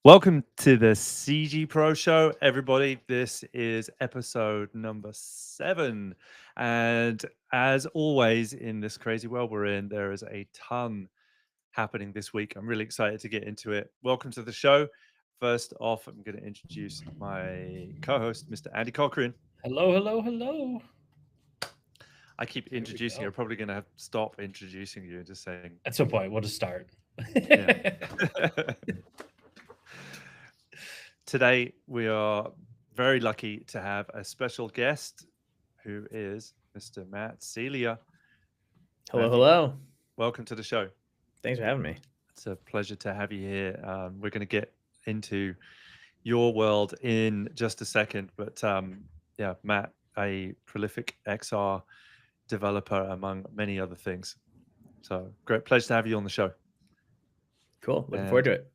Welcome to the CG Pro Show, everybody. This is episode number 7. And as always, in this crazy world we're in, there is a ton happening this week. I'm really excited to get into it. Welcome to the show. First off, I'm going to introduce my co host, Mr. Andy Cochran. Hello, hello, hello. I keep Here we introducing you. go. I'm probably going to have to stop introducing you and just saying, At some point, we'll just start. yeah. Today, we are very lucky to have a special guest who is Mr. Matt Celia. Hello, Matthew, hello. welcome to the show. Thanks for having me. It's a pleasure to have you here. We're going to get into your world in just a second. But yeah, Matt, a prolific XR developer, among many other things. So great pleasure to have you on the show. Cool. Looking forward to it.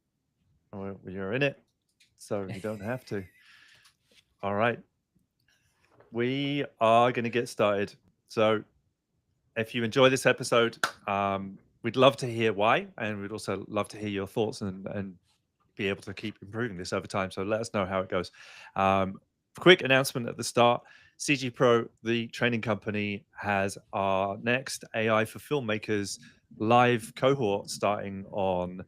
You're in it, so you don't have to. All right. We are going to get started. So if you enjoy this episode, we'd love to hear why, and we'd also love to hear your thoughts and be able to keep improving this over time. So let us know how it goes. Quick announcement at the start. CG Pro, the training company, has our next AI for filmmakers live cohort starting on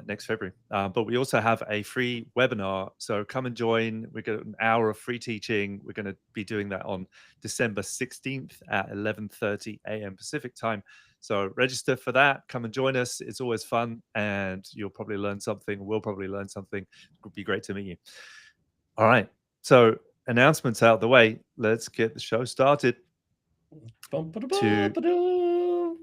next February. But we also have a free webinar. So come and join. We get an hour of free teaching. We're going to be doing that on December 16th at 11:30 a.m. Pacific time. So register for that. Come and join us. It's always fun, and you'll probably learn something. We'll probably learn something. It would be great to meet you. All right. So announcements out of the way. Let's get the show started.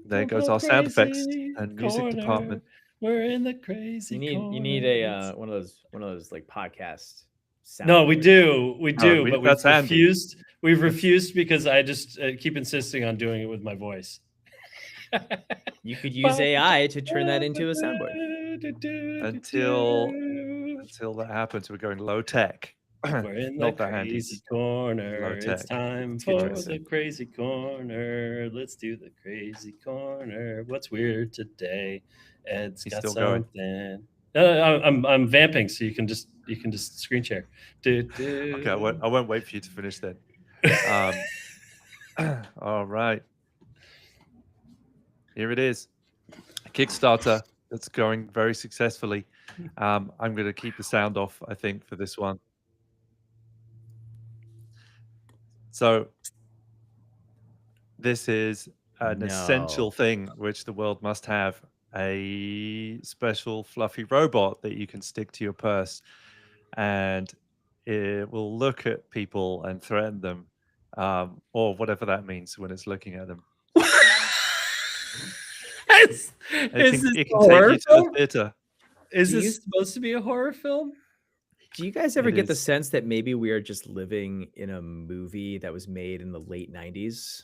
There goes our sound effects and music department. We're in the crazy. You need a one of those like podcast sound. No, we boards. do, but we've that's Andy. refused. We've refused because I just keep insisting on doing it with my voice. You could use AI to turn that into a soundboard. Until that happens, we're going low tech. We're in the Not that handy. crazy corner. Low It's tech. time It's for interesting. the crazy corner. Let's do the crazy corner. What's weird today? Ed's He's got still going. something. No, I'm vamping, so you can just screen share. Okay, I won't wait for you to finish then. All right. Here it is. A Kickstarter that's going very successfully. I'm going to keep the sound off, I think, for this one. So this is an essential thing which the world must have. A special fluffy robot that you can stick to your purse, and it will look at people and threaten them, or whatever that means when it's looking at them. Is It this can a take horror you to film? the theater. Is Do you- this supposed to be a horror film? Do you guys ever It get the is. sense that maybe we are just living in a movie that was made in the late 90s?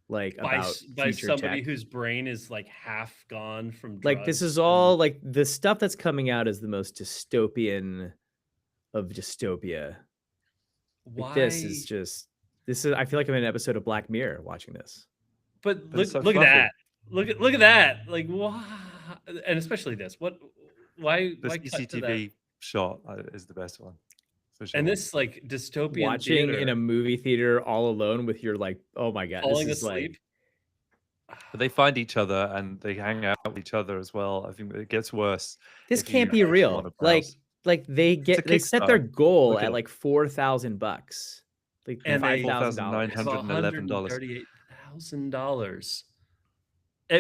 Like about By future somebody tech? whose brain is like half gone from Like this drugs is all like the stuff that's coming out is the most dystopian of dystopia. Like, this is I feel like I'm in an episode of Black Mirror watching this. But it's look so at fluffy. that. Look at that. Like wow. And especially this. Why The cut to that? CCTV shot is the best one. For sure. And this like dystopian Watching theater, in a movie theater all alone with your like, oh my god, falling this is asleep. But they find each other and they hang out with each other as well. I think it gets worse. this if you can't be actually real. wanna browse. Like they set their Kickstarter. goal Look at at it. like $4,000, like And they- $5,000. $4,911. $138,000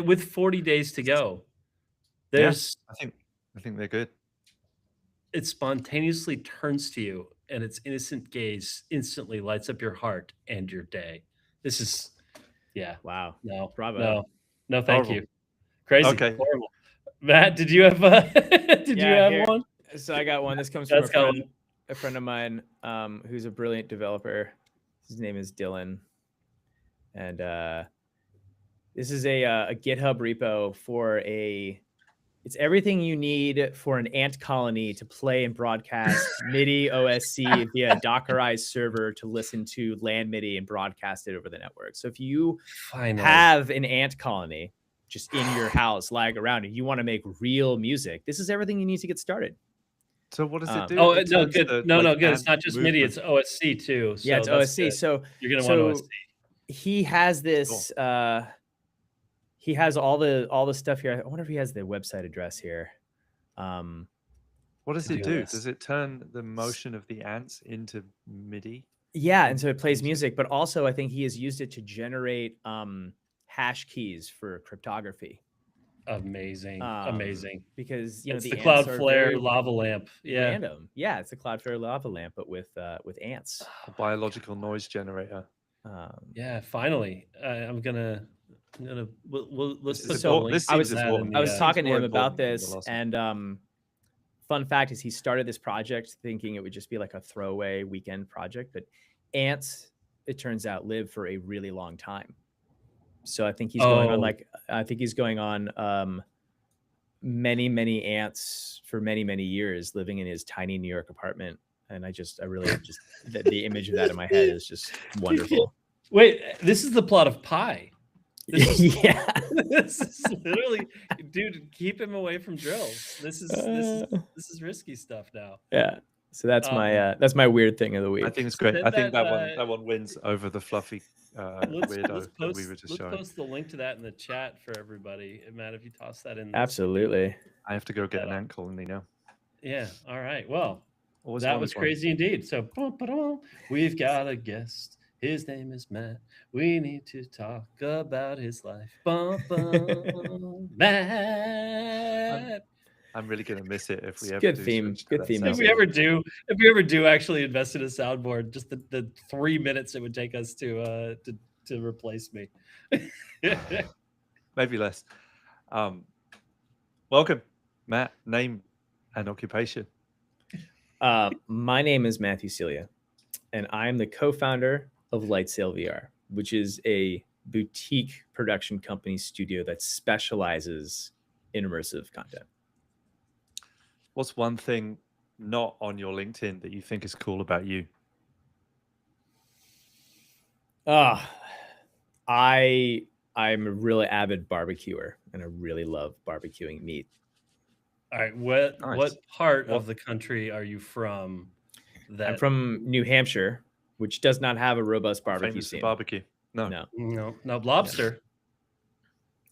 with 40 days to go. There's I think they're good. it spontaneously turns to you, and its innocent gaze instantly lights up your heart and your day. This is, yeah, Wow. no, Bravo. no, thank Horrible. you. Crazy, Okay. horrible. Matt, did you have you have here. one? So I got one. This comes from That's got a friend of mine who's a brilliant developer. His name is Dylan. And this is a GitHub repo for it's everything you need for an ant colony to play and broadcast MIDI OSC via a Dockerized server to listen to LAN MIDI and broadcast it over the network. So if you Finally. have an ant colony just in your house lying around and you want to make real music, this is everything you need to get started. So what does it do? Oh, It no, turns good. the, No, like, no, good. It's ant not just MIDI, movement. it's OSC too. Yeah, So it's that's OSC. good. So You're gonna want OSC. he has this. He has all the stuff here. I wonder if he has the website address here. What does to it do do? this. Does it turn the motion of the ants into MIDI? Yeah, and so it plays Music. music, but also I think he has used it to generate hash keys for cryptography. Amazing. Amazing. Because It's the the ants are very Cloudflare lava lamp. Yeah. random. Yeah, it's a Cloudflare lava lamp, but with ants. A biological noise generator. Yeah, finally. I'm gonna let's This put is the important. link This to seems that important. I was Seems talking to more him about important than the this, last one. and fun fact is he started this project thinking it would just be like a throwaway weekend project, but ants, it turns out, live for a really long time. So I think he's going on many ants for many years living in his tiny New York apartment. And I really just the image of that in my head is just wonderful. Wait, this is the plot of Pi. This is, Yeah. this is literally, dude, keep him away from drills. This is risky stuff now. Yeah. So that's my weird thing of the week. I think it's great. Send I think that, that one wins over the fluffy weirdo that we were just showing. Let's post the link to that in the chat for everybody. Matt, if you toss that in. Absolutely. I have to go get an ant colony now. Yeah. All right. Well, Always that wanted was one. crazy indeed. So we've got a guest. His name is Matt. We need to talk about his life. Matt. I'm really gonna miss it if we ever Good do theme. switch to Good that theme. sound. If we ever do actually invest in a soundboard, just the 3 minutes it would take us to replace me. Maybe less. Welcome, Matt. Name and occupation. My name is Matthew Celia, and I'm the co-founder of Lightsail VR, which is a boutique production company studio that specializes in immersive content. What's one thing not on your LinkedIn that you think is cool about you? I'm a really avid barbecuer, and I really love barbecuing meat. All right, what part Well, of the country are you from? I'm from New Hampshire, which does not have a robust barbecue famous for scene. barbecue. No, lobster.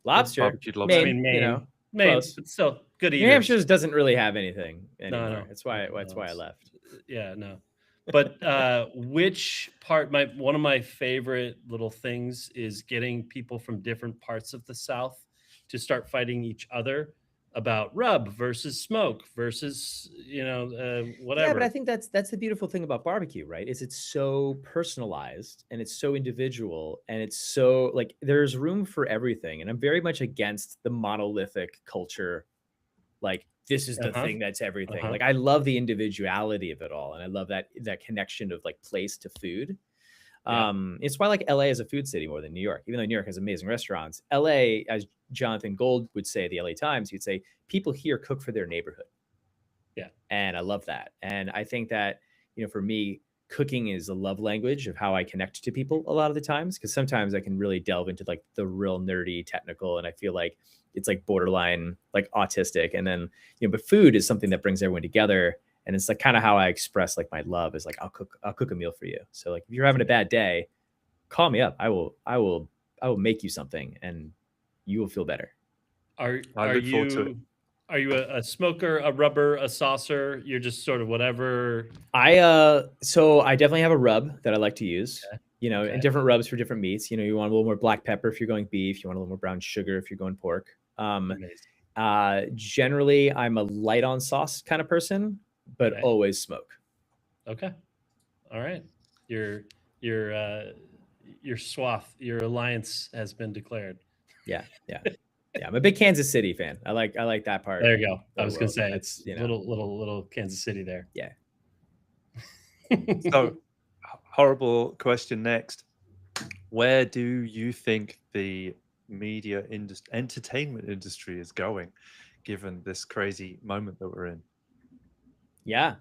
Lobster. Barbecued lobster. Maine, Maine, close. but still good eaters. New Hampshire doesn't really have anything anymore. No. That's why I left. Yeah, no. But which part? One of my favorite little things is getting people from different parts of the South to start fighting each other about rub versus smoke versus whatever. Yeah, but I think that's the beautiful thing about barbecue, right? Is it's so personalized and it's so individual and it's so like there's room for everything. And I'm very much against the monolithic culture, like this is the thing that's everything. Like I love the individuality of it all, and I love that connection of like place to food. Yeah. It's why like LA is a food city more than New York, even though New York has amazing restaurants. LA, as Jonathan Gold would say, the LA Times, he'd say people here cook for their neighborhood. Yeah. And I love that. And I think that, for me, cooking is a love language of how I connect to people a lot of the times, because sometimes I can really delve into like the real nerdy technical, and I feel like it's like borderline like autistic. And then, but food is something that brings everyone together. And it's like kind of how I express like my love is like, I'll cook a meal for you. So like, if you're having a bad day, call me up. I will make you something and you will feel better. Are you a smoker, a rubber, a saucer? You're just sort of whatever. So I definitely have a rub that I like to use, and different rubs for different meats. You want a little more black pepper if you're going beef, you want a little more brown sugar if you're going pork. Generally I'm a light on sauce kind of person, but always smoke. Okay. All right. Your swath, your alliance has been declared. Yeah. I'm a big Kansas City fan. I like that part. There you go. I was gonna say it's little Kansas City there. Yeah. So horrible question next. Where do you think the media industry, entertainment industry is going, given this crazy moment that we're in? Yeah.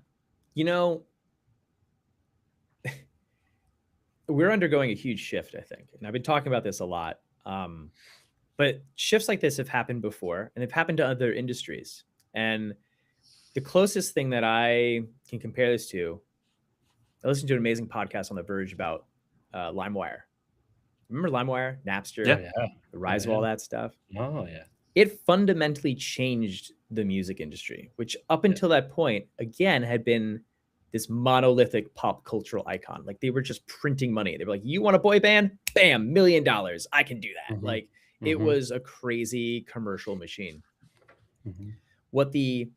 We're undergoing a huge shift, I think. And I've been talking about this a lot. But shifts like this have happened before, and they've happened to other industries. And the closest thing that I can compare this to, I listened to an amazing podcast on The Verge about LimeWire. Remember LimeWire, Napster, Yeah. Yeah. the rise of yeah. all that stuff? Oh yeah. It fundamentally changed the music industry, which up until that point, again, had been this monolithic pop cultural icon. Like they were just printing money. They were like, you want a boy band? Bam, $1 million. I can do that. Mhm. Like it was a crazy commercial machine. What the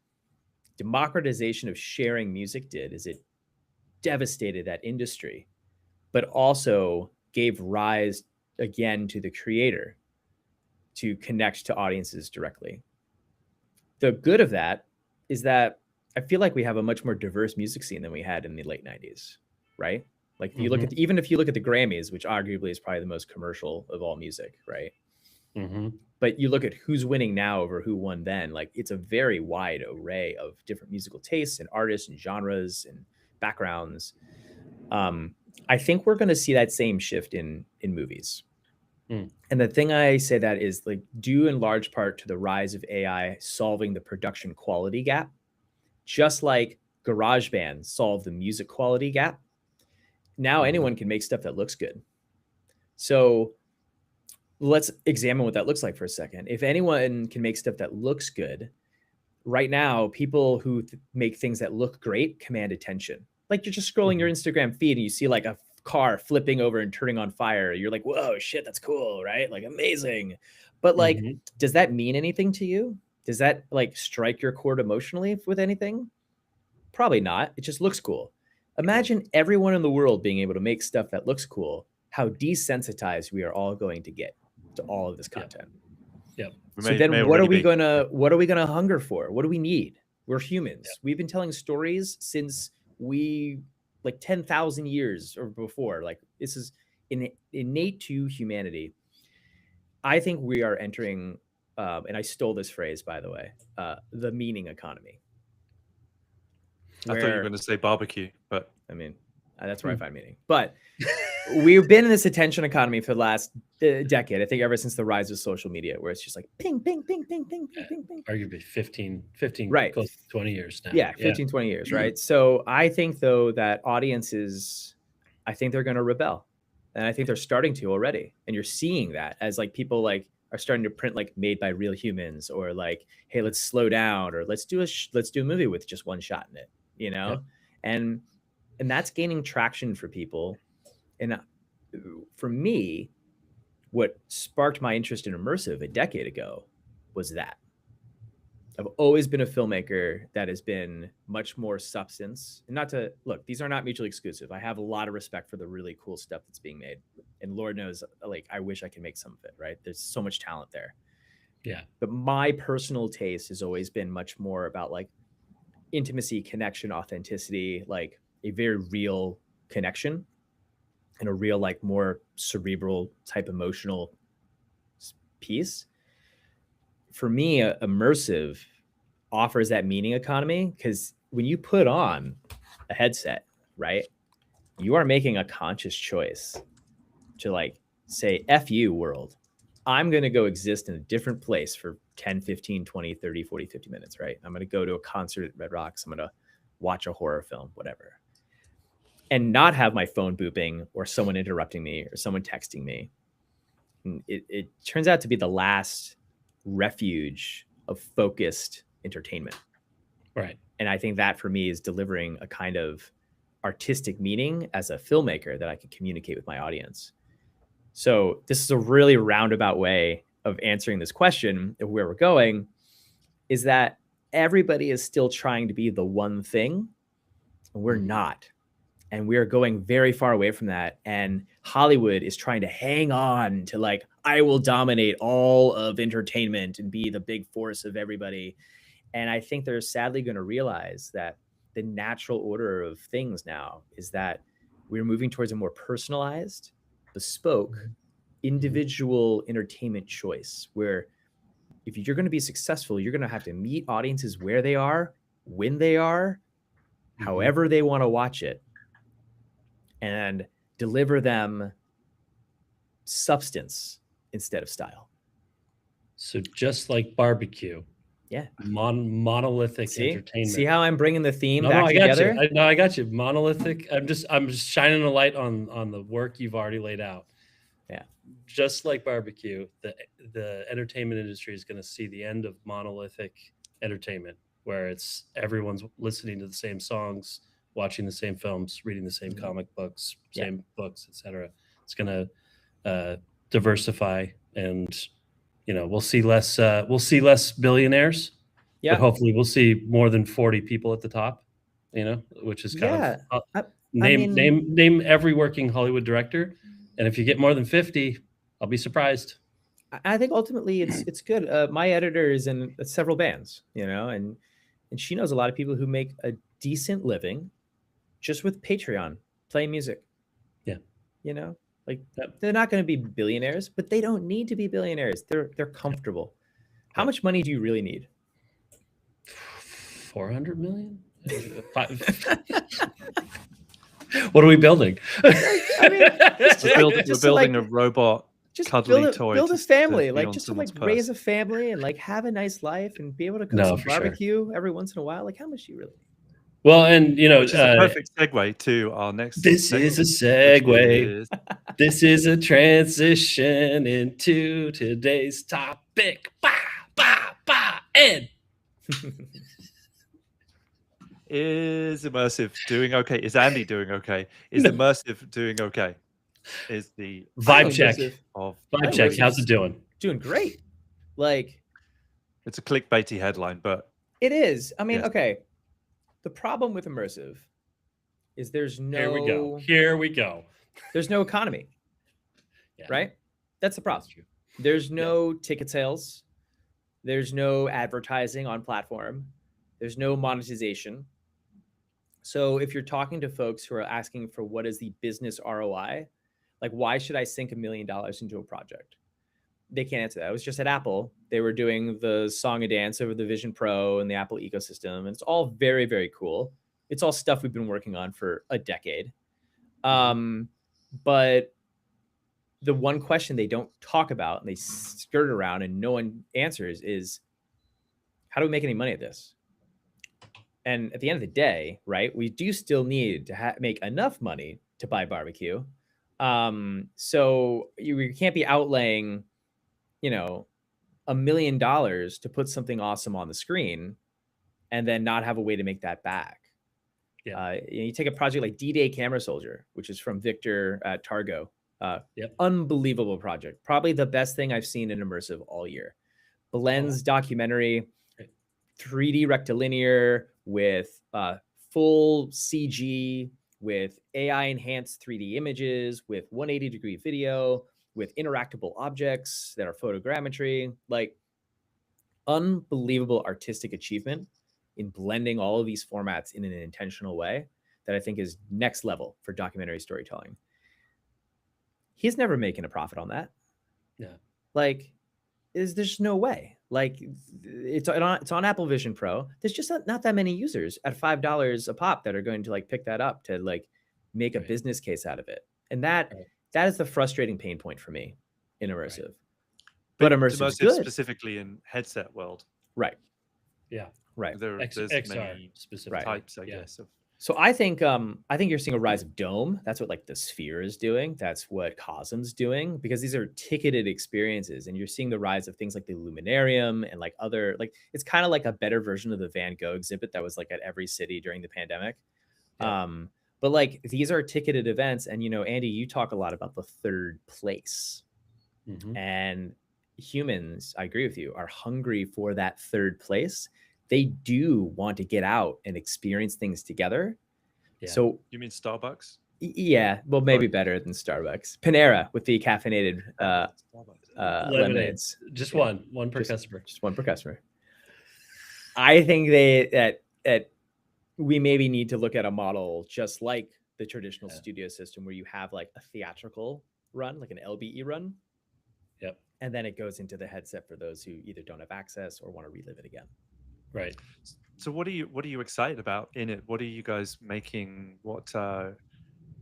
democratization of sharing music did is it devastated that industry, but also gave rise again to the creator to connect to audiences directly. The good of that is that I feel like we have a much more diverse music scene than we had in the late 90s, right? Like if you look at even if you look at the Grammys, which arguably is probably the most commercial of all music, right? But you look at who's winning now over who won then, like it's a very wide array of different musical tastes and artists and genres and backgrounds. I think we're going to see that same shift in movies. And the thing I say that is like due in large part to the rise of AI solving the production quality gap, just like GarageBand solved the music quality gap. Now anyone can make stuff that looks good. So let's examine what that looks like for a second. If anyone can make stuff that looks good, right now, people who make things that look great command attention. Like you're just scrolling your Instagram feed and you see like a car flipping over and turning on fire. You're like, whoa, shit, that's cool, right? Like amazing. But like, does that mean anything to you? Does that like strike your chord emotionally with anything? Probably not. It just looks cool. Imagine everyone in the world being able to make stuff that looks cool, how desensitized we are all going to get to all of this content. Yep. So then what are we gonna hunger for? What do we need? We're humans. Yep. We've been telling stories since we like 10,000 years or before. Like this is innate to humanity. I think we are entering, and I stole this phrase, by the way, the meaning economy. I thought you were going to say barbecue, but I mean, that's where I find meaning. But we've been in this attention economy for the last decade. I think ever since the rise of social media, where it's just like ping, ping, ping, ping, ping, ping, ping, ping. Arguably 15, right. close to 20 years now. Yeah, 15, 20 years, right? So I think, though, that audiences, I think they're going to rebel. And I think they're starting to already. And you're seeing that as like people like are starting to print like made by real humans, or like, hey, let's slow down, or let's do a movie with just one shot in it, you know? Yep. And that's gaining traction for people. And for me, what sparked my interest in immersive a decade ago was that. I've always been a filmmaker that has been much more substance. And not to look, these are not mutually exclusive. I have a lot of respect for the really cool stuff that's being made. And Lord knows, like, I wish I could make some of it, right? There's so much talent there. Yeah. But my personal taste has always been much more about like intimacy, connection, authenticity, like a very real connection and a real, like more cerebral type emotional piece. For me, immersive offers that meaning economy because when you put on a headset, right, you are making a conscious choice to like say, F you world, I'm going to go exist in a different place for 10, 15, 20, 30, 40, 50 minutes, right? I'm going to go to a concert at Red Rocks. I'm going to watch a horror film, whatever. And not have my phone booping or someone interrupting me or someone texting me. And it turns out to be the last refuge of focused entertainment. Right. And I think that for me is delivering a kind of artistic meaning as a filmmaker that I can communicate with my audience. So this is a really roundabout way of answering this question of where we're going, is that everybody is still trying to be the one thing. And we're not. And we are going very far away from that. And Hollywood is trying to hang on to like, I will dominate all of entertainment and be the big force of everybody. And I think they're sadly going to realize that the natural order of things now is that we're moving towards a more personalized, bespoke, individual entertainment choice, where if you're going to be successful, you're going to have to meet audiences where they are, when they are, however they want to watch it, and deliver them substance instead of style. So just like barbecue, Yeah. Monolithic See entertainment. how I'm bringing the theme No, back I got together? you. I got you. Monolithic. I'm just shining a light on the work you've already laid out. Yeah. Just like barbecue, the entertainment industry is going to see the end of monolithic entertainment, where it's everyone's listening to the same songs, watching the same films, reading the same comic books, same books, etc. It's going to diversify, and we'll see less billionaires. Yeah. But hopefully we'll see more than 40 people at the top, which is kind of name every working Hollywood director. And if you get more than 50, I'll be surprised. I think ultimately it's good. My editor is in several bands, and she knows a lot of people who make a decent living just with Patreon playing music. Yeah. They're not going to be billionaires, but they don't need to be billionaires. They're comfortable. How much money do you really need? 400 million? What are we building? I mean, we're building a robot cuddly toy. Build a family, just to raise a family and have a nice life and be able to cook some barbecue every once in a while. How much do you really need? Well, and which is a perfect segue to our next. This is a segue. This is a transition into today's topic. And is immersive doing okay? Is Andy doing okay? Is immersive doing okay? Is the vibe check of vibe check? How's it doing? Doing great. It's a clickbaity headline, but it is. I mean, okay. The problem with immersive is there's no. Here we go. There's no economy. Right? That's the problem. There's no ticket sales. There's no advertising on platform. There's no monetization. So if you're talking to folks who are asking for what is the business ROI, why should I sink $1 million into a project? They can't answer that. I was just at Apple. They were doing the song and dance over the Vision Pro and the Apple ecosystem. And it's all very, very cool. It's all stuff we've been working on for a decade. But the one question they don't talk about and they skirt around and no one answers is, how do we make any money at this? And at the end of the day, right, we do still need to make enough money to buy barbecue. So you can't be outlaying, $1 million to put something awesome on the screen and then not have a way to make that back. Yeah. You take a project like D-Day Camera Soldier, which is from Victor at Targo. Unbelievable project. Probably the best thing I've seen in immersive all year. Blends documentary, 3D rectilinear with full CG, with AI enhanced 3D images, with 180-degree video, with interactable objects that are photogrammetry. Unbelievable artistic achievement in blending all of these formats in an intentional way that I think is next level for documentary storytelling. He's never making a profit on that. Yeah. There's no way. It's on Apple Vision Pro. There's just not that many users at $5 a pop that are going to pick that up to make a business case out of it. And that is the frustrating pain point for me in immersive. Right. But immersive is good. Specifically in headset world. Right. Yeah. Right. There's XR many specific types, I guess. So I think you're seeing a rise of Dome. That's what the Sphere is doing. That's what Cosm's doing, because these are ticketed experiences, and you're seeing the rise of things like the Luminarium and other it's kind of like a better version of the Van Gogh exhibit that was at every city during the pandemic. Yeah. But these are ticketed events, and Andy, you talk a lot about the third place, and humans, I agree with you, are hungry for that third place. They do want to get out and experience things together. Yeah. So you mean Starbucks? Yeah, well, maybe better than Starbucks. Panera with the caffeinated lemonades. Just one per customer. Just one per customer. I think that we maybe need to look at a model just like the traditional studio system, where you have a theatrical run, like an LBE run. Yep. And then it goes into the headset for those who either don't have access or want to relive it again. Right. So what are you excited about in it? What are you guys making?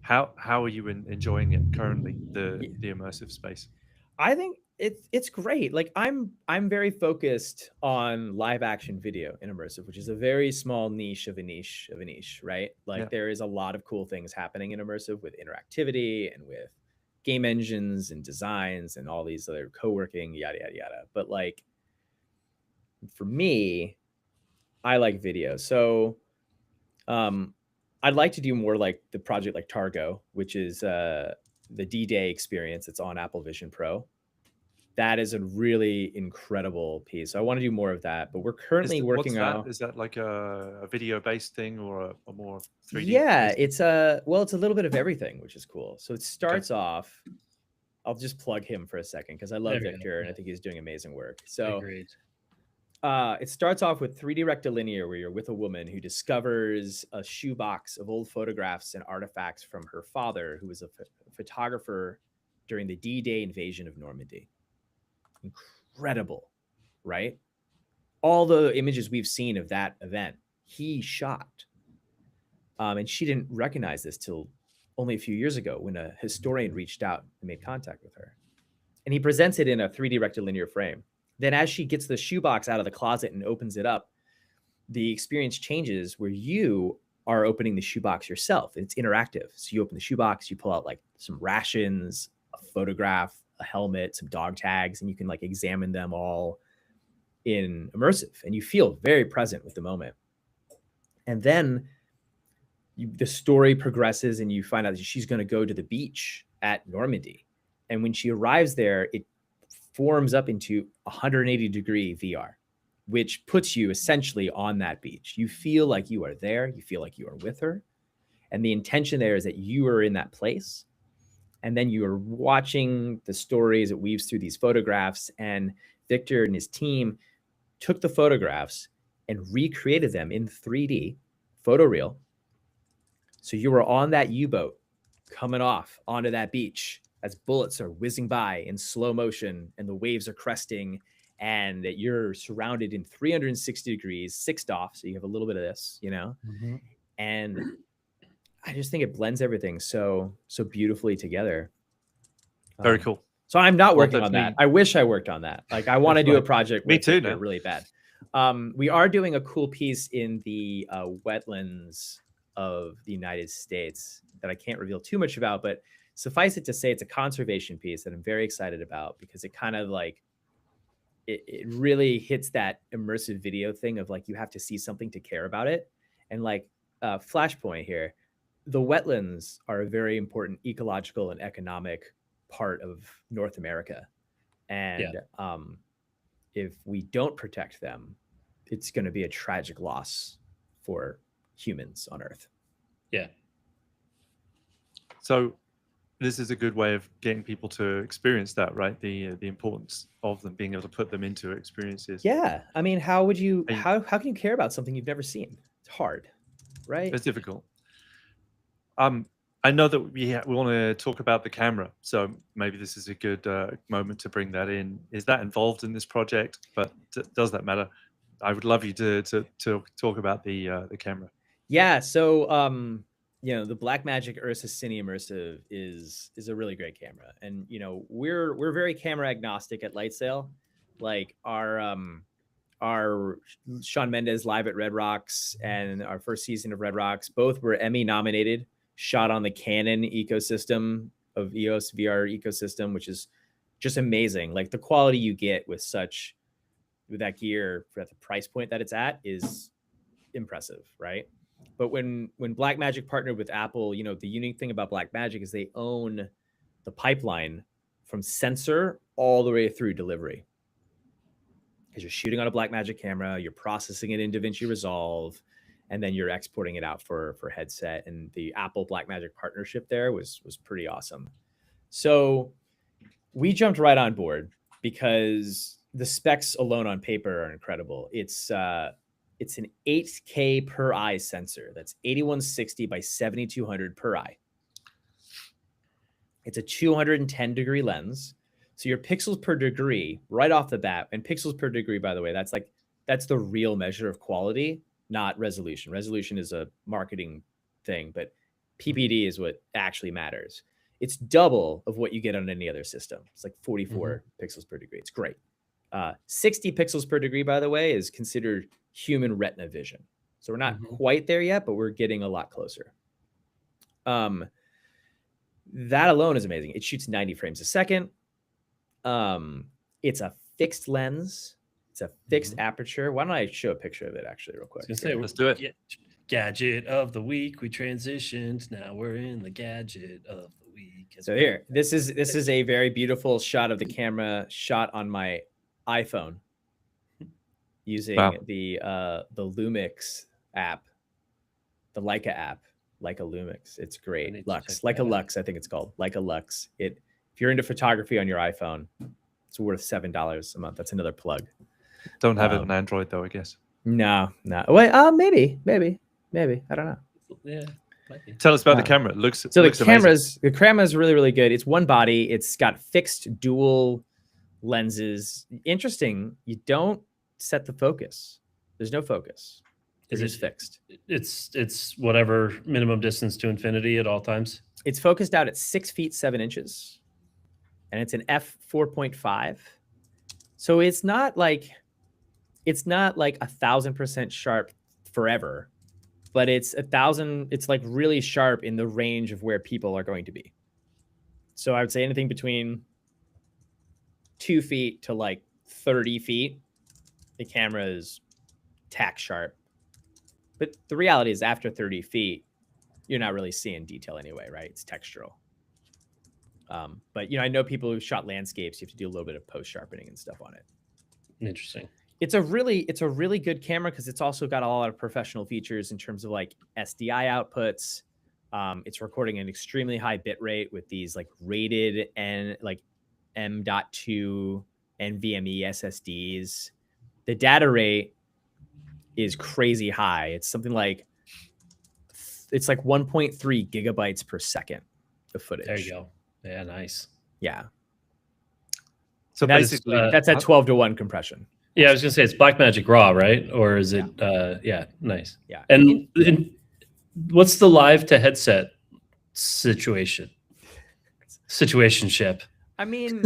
How are you enjoying it currently, the immersive space? I think it's great. Like I'm very focused on live action video in immersive, which is a very small niche of a niche of a niche, right? Like Yeah. there is a lot of cool things happening in immersive with interactivity and with game engines and designs and all these other co-working, yada yada yada. But like for me, I like video. So I'd like to do more like the project like Targo, which is the D-Day experience. It's on Apple Vision Pro. That is a really incredible piece. So I want to do more of that, but we're currently What's working that? on. Is that like a video based thing or a more 3D? Yeah, based? it's it's a little bit of everything, which is cool. So it starts off. I'll just plug him for a second because I love There we go. Victor and I Yeah. think he's doing amazing work. So Agreed. it starts off with 3D rectilinear, where you're with a woman who discovers a shoebox of old photographs and artifacts from her father, who was a photographer during the D-Day invasion of Normandy. Incredible, right? All the images we've seen of that event, he shot. And she didn't recognize this till only a few years ago when a historian reached out and made contact with her. And he presents it in a 3D rectilinear frame. Then as she gets the shoebox out of the closet and opens it up, the experience changes where you are opening the shoebox yourself. It's interactive. So you open the shoebox, you pull out like some rations, a photograph, a helmet, some dog tags, and you can like examine them all in immersive. And you feel very present with the moment. And then the story progresses and you find out that she's going to go to the beach at Normandy. And when she arrives there, it forms up into 180-degree VR, which puts you essentially on that beach. You feel like you are there. You feel like you are with her. And the intention there is that you are in that place. And then you are watching the stories it weaves through these photographs. And Victor and his team took the photographs and recreated them in 3D, photoreal. So you were on that U-boat coming off onto that beach as bullets are whizzing by in slow motion and the waves are cresting and you're surrounded in 360 degrees, sixed off. So you have a little bit of this, you know, and I just think it blends everything so beautifully together. Very cool. So I'm not Well, working on that. definitely- I wish I worked on that. Like I want to do a right. project Me with too, Victor now. really bad. We are doing a cool piece in the wetlands of the United States that I can't reveal too much about, but suffice it to say it's a conservation piece that I'm very excited about because it kind of like it really hits that immersive video thing of like you have to see something to care about it. And like flashpoint here, the wetlands are a very important ecological and economic part of North America. And if we don't protect them, it's going to be a tragic loss for humans on Earth. Yeah. So this is a good way of getting people to experience that, right? The importance of them, being able to put them into experiences. Yeah. I mean, how would you, And- how can you care about something you've never seen? It's hard, right? It's difficult. I know that we want to talk about the camera, so maybe this is a good moment to bring that in. Is that involved in this project? But does that matter? I would love you to talk about the camera. Yeah. So, you know, the Blackmagic Ursa Cine Immersive is a really great camera, and you know, we're very camera agnostic at Lightsail. Like our Shawn Mendes Live at Red Rocks and our first season of Red Rocks both were Emmy nominated, shot on the Canon ecosystem of EOS VR ecosystem, which is just amazing. Like the quality you get with that gear at the price point that it's at is impressive, right? But when Blackmagic partnered with Apple, you know, the unique thing about Blackmagic is they own the pipeline from sensor all the way through delivery. Because you're shooting on a Blackmagic camera, you're processing it in DaVinci Resolve, and then you're exporting it out for headset. And the Apple Blackmagic partnership there was pretty awesome. So we jumped right on board because the specs alone on paper are incredible. It's an 8K per eye sensor. That's 8160 by 7200 per eye. It's a 210-degree lens. So your pixels per degree right off the bat, and pixels per degree, by the way, that's the real measure of quality, not resolution. Resolution is a marketing thing, but PPD is what actually matters. It's double of what you get on any other system. It's like 44 pixels per degree. It's great. 60 pixels per degree, by the way, is considered human retina vision. So we're not quite there yet, but we're getting a lot closer. That alone is amazing. It shoots 90 frames a second. It's a fixed lens. It's a fixed aperture. Why don't I show a picture of it actually real quick? Let's do it. Gadget of the week. We transitioned. Now we're in the gadget of the week. So here, this is a very beautiful shot of the camera shot on my iPhone using the Lumix app, the Leica app, Leica Lumix. It's great. Lux, Leica Lux, I think it's called Leica Lux. If you're into photography on your iPhone, it's worth $7 a month. That's another plug. Don't have it on Android though, I guess. No. Wait, maybe. I don't know. Yeah. Tell us about the camera. It looks so looks the camera is really, really good. It's one body. It's got fixed dual lenses. Interesting. You don't set the focus. There's no focus. It's just fixed. It's whatever minimum distance to infinity at all times. It's focused out at 6 feet 7 inches, and it's an f4.5. So it's not like 1,000% sharp forever, but it's 1,000. It's like really sharp in the range of where people are going to be. So I would say anything between 2 feet to like 30 feet, the camera is tack sharp. But the reality is after 30 feet, you're not really seeing detail anyway, right? It's textural. But I know people who shot landscapes, you have to do a little bit of post sharpening and stuff on it. Interesting. It's a really good camera because it's also got a lot of professional features in terms of like SDI outputs. It's recording an extremely high bit rate with these like rated and like M.2 NVMe SSDs. The data rate is crazy high. It's something like 1.3 gigabytes per second of footage. There you go. Yeah, nice. Yeah. So basically, that's at 12:1 compression. Yeah, I was gonna say it's Blackmagic RAW, right? Or is it? Yeah, nice. Yeah. And what's the live to headset situationship? I mean,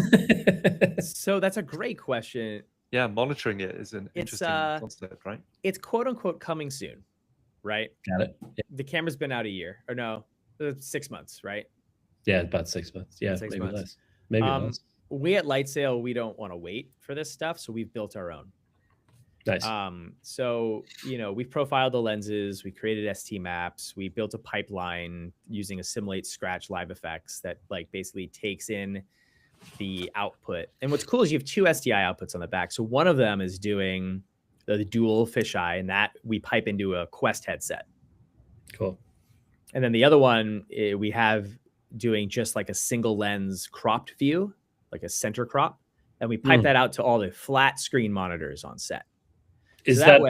so that's a great question. Yeah, monitoring it is an interesting concept, right? It's quote unquote coming soon, right? Got it. Yeah. The camera's been out a year, or no, 6 months, right? Yeah, about 6 months. Yeah, maybe less. Maybe less. We at Lightsail, we don't want to wait for this stuff, so we've built our own. Nice. So we've profiled the lenses, we created ST maps, we built a pipeline using Assimilate Scratch Live Effects that like basically takes in the output. And what's cool is you have 2 SDI outputs on the back. So one of them is doing the dual fisheye, and that we pipe into a Quest headset. Cool. And then the other one we have doing just like a single lens cropped view, like a center crop, and we pipe that out to all the flat screen monitors on set. Is that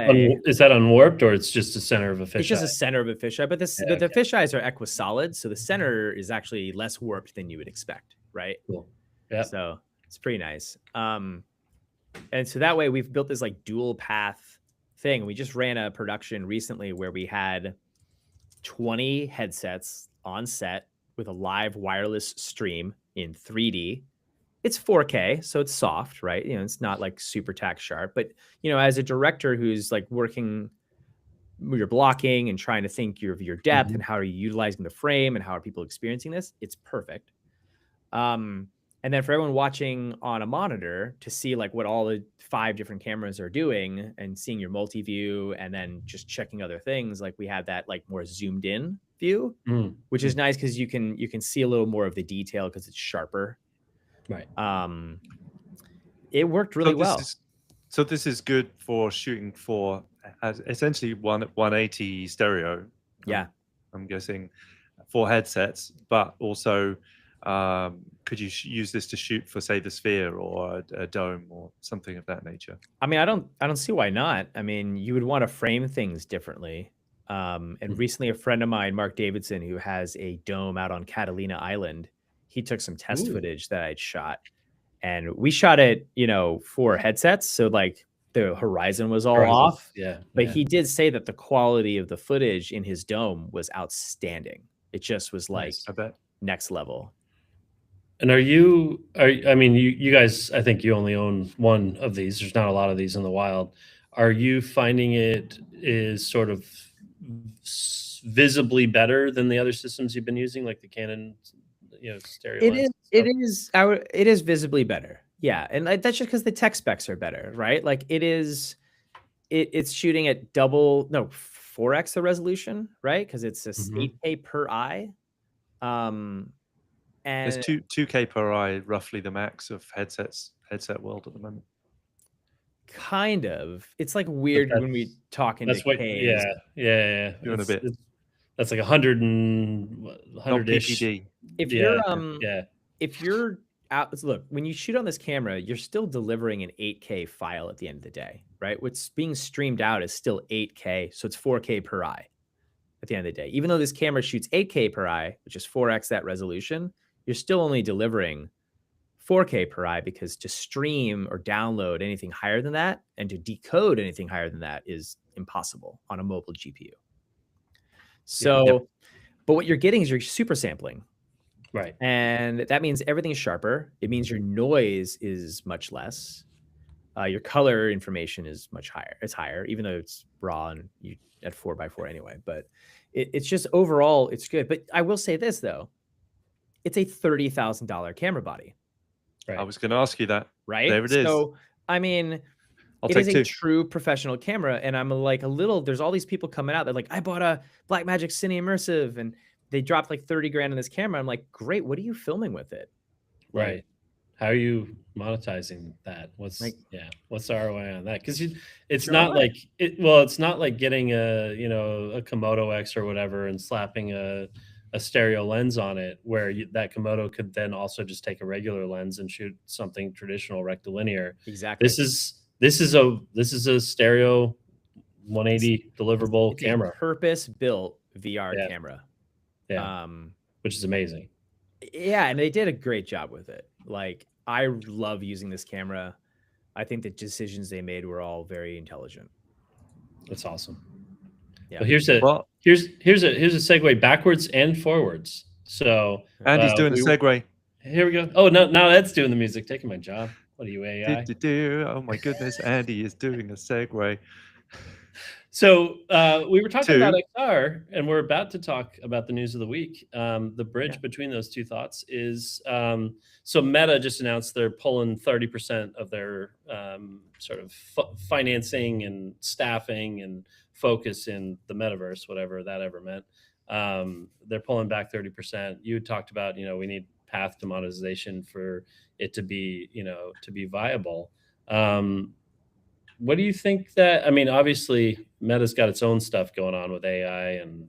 unwarped, or it's just a center of a fisheye? It's just a center of a fisheye, but the fisheyes are equisolid, so the center is actually less warped than you would expect, right? Cool. Yeah. So it's pretty nice. And so that way we've built this like dual path thing. We just ran a production recently where we had 20 headsets on set with a live wireless stream in 3D. It's 4K, so it's soft, right? It's not like super tack sharp, but as a director who's like working, you're blocking and trying to think of your depth and how are you utilizing the frame and how are people experiencing this, it's perfect. And then for everyone watching on a monitor to see like what all the 5 different cameras are doing and seeing your multi-view and then just checking other things, like we have that like more zoomed in view, which is nice because you can see a little more of the detail because it's sharper. Right. It worked really well. So this is good for shooting for essentially 180 stereo. Yeah. I'm guessing for headsets, but also could you use this to shoot for, say, the Sphere or a dome or something of that nature? I mean, I don't see why not. I mean, you would want to frame things differently. And recently, a friend of mine, Mark Davidson, who has a dome out on Catalina Island, he took some test footage that I'd shot, and we shot it, for headsets. So like the horizon was all off. Yeah. But he did say that the quality of the footage in his dome was outstanding. It just was like I bet. next level. And I mean, you guys, I think you only own one of these. There's not a lot of these in the wild. Are you finding it is sort of visibly better than the other systems you've been using, like the Canon, stereo It lens is. and It stuff? is. It is visibly better. Yeah, and that's just because the tech specs are better, right? Like it is. It's shooting at 4x the resolution, right? Because it's a Mhm. 8K per eye. There's And 2K per eye, roughly the max of headset world at the moment. kind of, it's like But weird when we talk into that's what, Ks. yeah. Doing a bit. That's like 100 and Not 100-ish. PPD. If Yeah, you're if you're out, look, when you shoot on this camera, you're still delivering an 8K file at the end of the day, right? What's being streamed out is still 8K, so it's 4K per eye at the end of the day. Even though this camera shoots 8K per eye, which is 4x that resolution, you're still only delivering 4K per eye, because to stream or download anything higher than that and to decode anything higher than that is impossible on a mobile GPU. So, Yep. but what you're getting is you're super sampling. right. And that means everything's sharper. It means your noise is much less. Your color information is much higher. It's higher, even though it's raw and you at 4x4 anyway. But it's just overall, it's good. But I will say this though, it's a $30,000 camera body, Right. I was going to ask you that. right? There it is. So I mean, I'll it take is a two. true professional camera, and I'm like there's all these people coming out. They're like, I bought a Blackmagic Cine Immersive, and they dropped like 30 grand in this camera. I'm like, great. What are you filming with it? Right. How are you monetizing that? What's Like- what's the ROI on that? Because it's Your not ROI. like it. Well, it's not like getting a Komodo X or whatever and slapping a stereo lens on it, where that Komodo could then also just take a regular lens and shoot something traditional rectilinear. Exactly. This is a stereo 180 deliverable It's camera, a purpose-built VR Yeah. camera. yeah, which is amazing. Yeah, and they did a great job with it. Like, I love using this camera. I think the decisions they made were all very intelligent. That's awesome. Yeah. Well, here's a segue backwards and forwards. So Andy's doing a segue. Here we go. Oh no, now that's doing the music, taking my job. What are you, AI? Oh my goodness, Andy is doing a segue. So we were talking about Two. XR, and we're about to talk about the news of the week. The bridge Yeah. between those two thoughts is so Meta just announced they're pulling 30% of their sort of financing and staffing and focus in the metaverse, whatever that ever meant. They're pulling back 30%. You had talked about, we need path to monetization for it to be, to be viable. What do you think that, I mean, obviously Meta's got its own stuff going on with AI and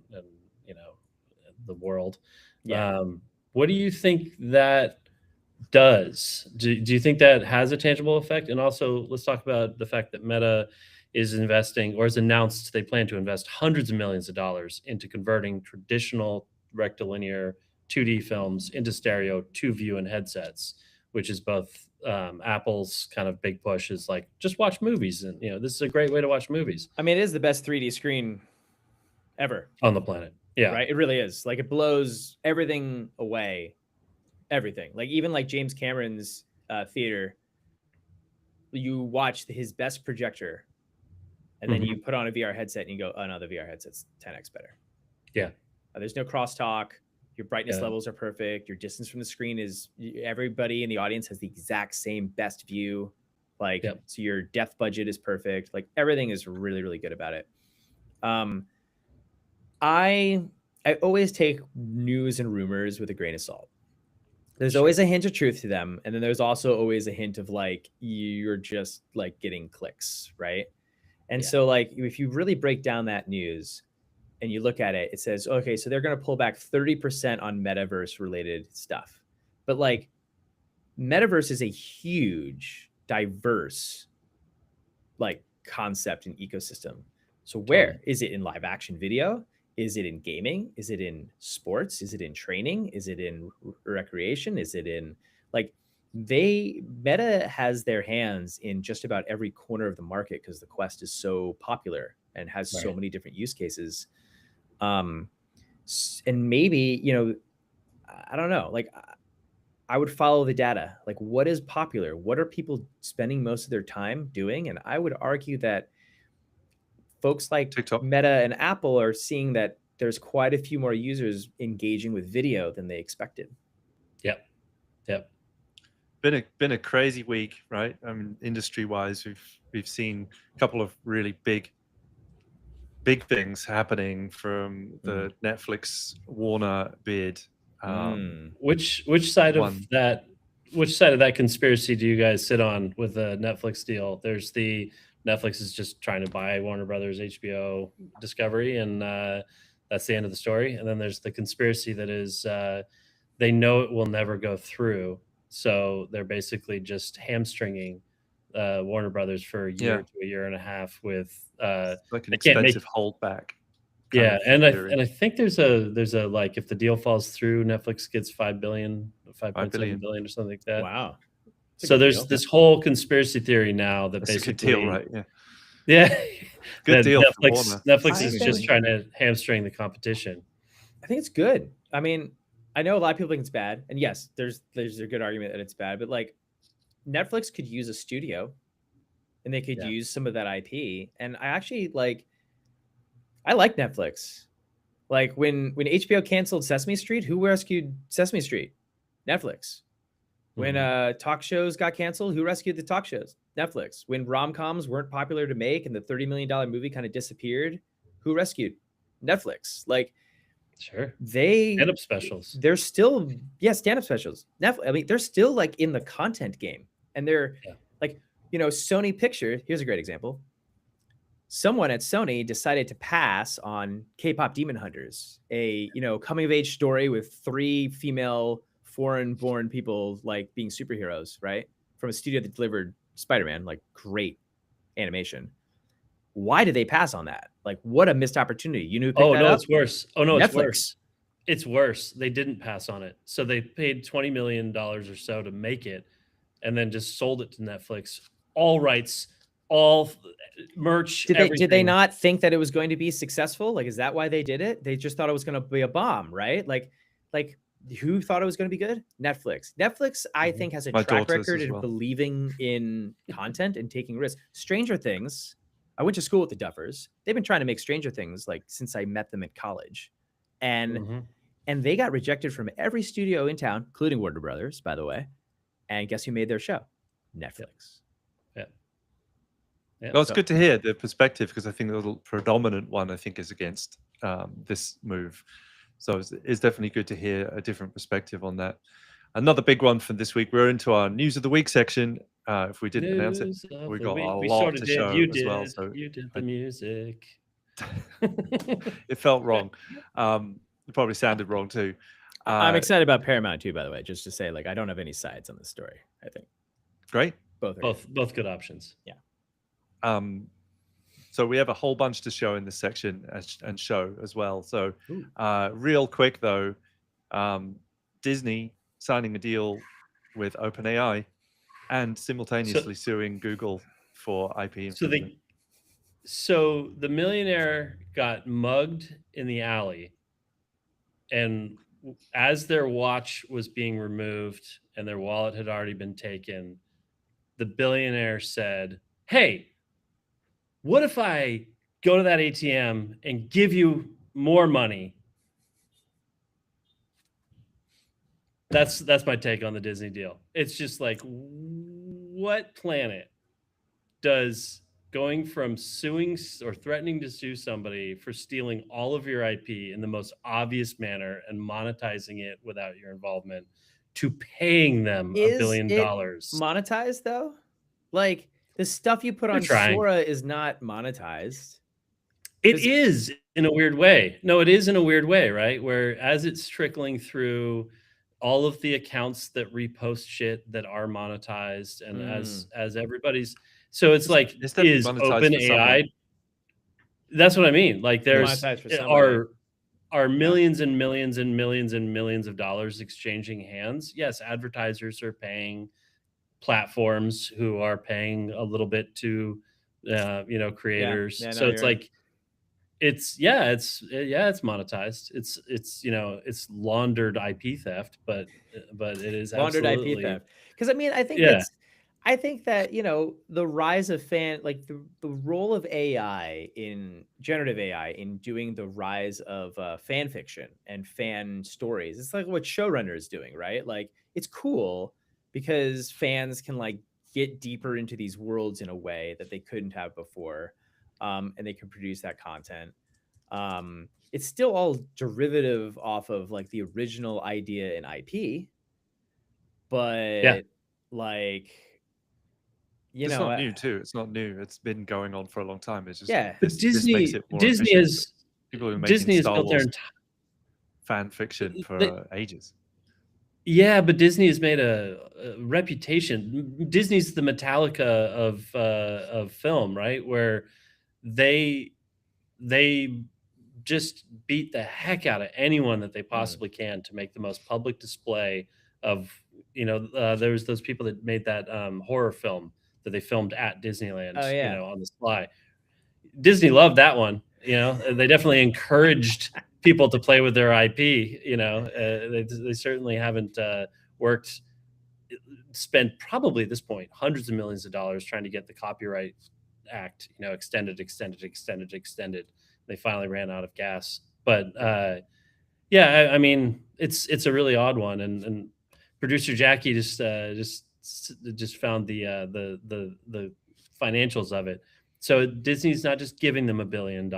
the world. Yeah. What do you think that does? Do you think that has a tangible effect? And also let's talk about the fact that Meta is investing, or has announced they plan to invest hundreds of millions of dollars into converting traditional rectilinear 2D films into stereo to view in headsets, which is both Apple's kind of big push is like, just watch movies. And, this is a great way to watch movies I mean, it is the best 3D screen ever. on the planet. Yeah. Right? It really is. Like, it blows everything away. Everything. Like, even like James Cameron's theater, you watch his best projector, and then you put on a VR headset and you go, oh no, the VR headset's 10x better. Yeah. There's no crosstalk. Your brightness Yeah. levels are perfect. Your distance from the screen is, everybody in the audience has the exact same best view. Like, Yep. so your depth budget is perfect. Like, everything is really, really good about it. I always take news and rumors with a grain of salt. There's always a hint of truth to them. And then there's also always a hint of like, you're just like getting clicks, right? And Yeah. so like, if you really break down that news and you look at it, it says, okay, so they're going to pull back 30% on metaverse related stuff. But like, metaverse is a huge, diverse like concept and ecosystem. So where is it in live action video? Is it in gaming? Is it in sports? Is it in training? Is it in recreation? Is it in like, Meta has their hands in just about every corner of the market because the Quest is so popular and has so Right. many different use cases. And maybe, I don't know, like, I would follow the data. Like, what is popular? What are people spending most of their time doing? And I would argue that folks like TikTok. Meta and Apple are seeing that there's quite a few more users engaging with video than they expected. Yep. Been a crazy week, right? I mean, industry wise, we've seen a couple of really big things happening from the Netflix Warner bid. Which side one. of that? Which side of that conspiracy do you guys sit on with the Netflix deal? There's the Netflix is just trying to buy Warner Brothers, HBO, Discovery, and that's the end of the story. And then there's the conspiracy that is they know it will never go through, so they're basically just hamstringing Warner Brothers for a year to a year and a half with like an they can't make expensive holdback. Yeah, and I think there's a like if the deal falls through, Netflix gets 5 billion, 5.7 billion or something like that. Wow. So there's this whole conspiracy theory now that That's basically a good deal, right? Yeah. Yeah. Good that deal for Netflix Warner. is just trying to hamstring the competition. I think it's good. I mean, I know a lot of people think it's bad, and yes, there's a good argument that it's bad, but like Netflix could use a studio and they could use some of that IP. And I actually I like Netflix. Like when HBO canceled Sesame Street, who rescued Sesame Street? Netflix. When talk shows got canceled, who rescued the talk shows? Netflix. When rom-coms weren't popular to make and the $30 million movie kind of disappeared, who rescued? Netflix. Like, sure. They stand-up specials. They're still stand-up specials. Netflix, I mean, they're still like in the content game. And they're like, Sony Picture, here's a great example. Someone at Sony decided to pass on K-pop Demon Hunters, a coming of age story with 3 female foreign-born people like being superheroes, right? From a studio that delivered Spider-Man, like great animation. Why did they pass on that? Like, what a missed opportunity! You knew. It's worse. Oh no, Netflix. It's worse. It's worse. They didn't pass on it, so they paid $20 million or so to make it, and then just sold it to Netflix. All rights, all merch. Did they not think that it was going to be successful? Like, is that why they did it? They just thought it was going to be a bomb, right? Like who thought it was going to be good? Netflix, I think, has a track record of believing in content and taking risks. Stranger Things. I went to school with the Duffers. They've been trying to make Stranger Things like since I met them at college, and they got rejected from every studio in town, including Warner Brothers, by the way. And guess who made their show? Netflix. Well, it's good to hear the perspective, because I think the predominant one is against this move. So it's definitely good to hear a different perspective on that. Another big one for this week, we're into our news of the week section. If we didn't announce it, we got a lot to show as well. So you did the music. It felt wrong. It probably sounded wrong too. I'm excited about Paramount too, by the way, just to say, like, I don't have any sides on this story. I think great. Both good options. Yeah. So we have a whole bunch to show in this section and show as well. So real quick though, Disney signing a deal with OpenAI and simultaneously suing Google for IP infringement. So the millionaire got mugged in the alley, and as their watch was being removed and their wallet had already been taken, the billionaire said, "Hey, what if I go to that ATM and give you more money?" That's my take on the Disney deal. It's just like, what planet does going from suing or threatening to sue somebody for stealing all of your IP in the most obvious manner and monetizing it without your involvement to paying them $1 billion? Monetized though? Like, the stuff you put on Sora is not monetized. It is in a weird way. No, it is in a weird way, right? Where as it's trickling through all of the accounts that repost shit that are monetized, and as everybody's, so it's like, is OpenAI? That's what I mean. Like, there's are millions and millions and millions and millions of dollars exchanging hands. Yes, advertisers are paying platforms who are paying a little bit to creators. So it's like it's monetized. It's it's laundered IP theft, but it is Laundered IP absolutely theft. Because I mean, yeah. I think that the rise of the role of AI in generative AI in doing the rise of fan fiction and fan stories. It's like what showrunner is doing, right? Like it's cool because fans can like get deeper into these worlds in a way that they couldn't have before, and they can produce that content. It's still all derivative off of like the original idea in IP, Yeah. but like It's not I, new too. It's not new. It's been going on for a long time. It's just yeah, But this makes it more efficient. People have been making Disney has Star built their Wars entire fan fiction they, for ages. yeah, but Disney has made a reputation. Disney's the Metallica of film, right? Where they they just beat the heck out of anyone that they possibly can to make the most public display of there was those people that made that horror film that they filmed at Disneyland, oh yeah, on the sly. Disney loved that one. They definitely encouraged people to play with their IP. They certainly haven't spent probably at this point hundreds of millions of dollars trying to get the Copyright Act, extended. They finally ran out of gas, but yeah, I mean, it's a really odd one, and producer Jackie just found the financials of it. So Disney's not just giving them $1 billion.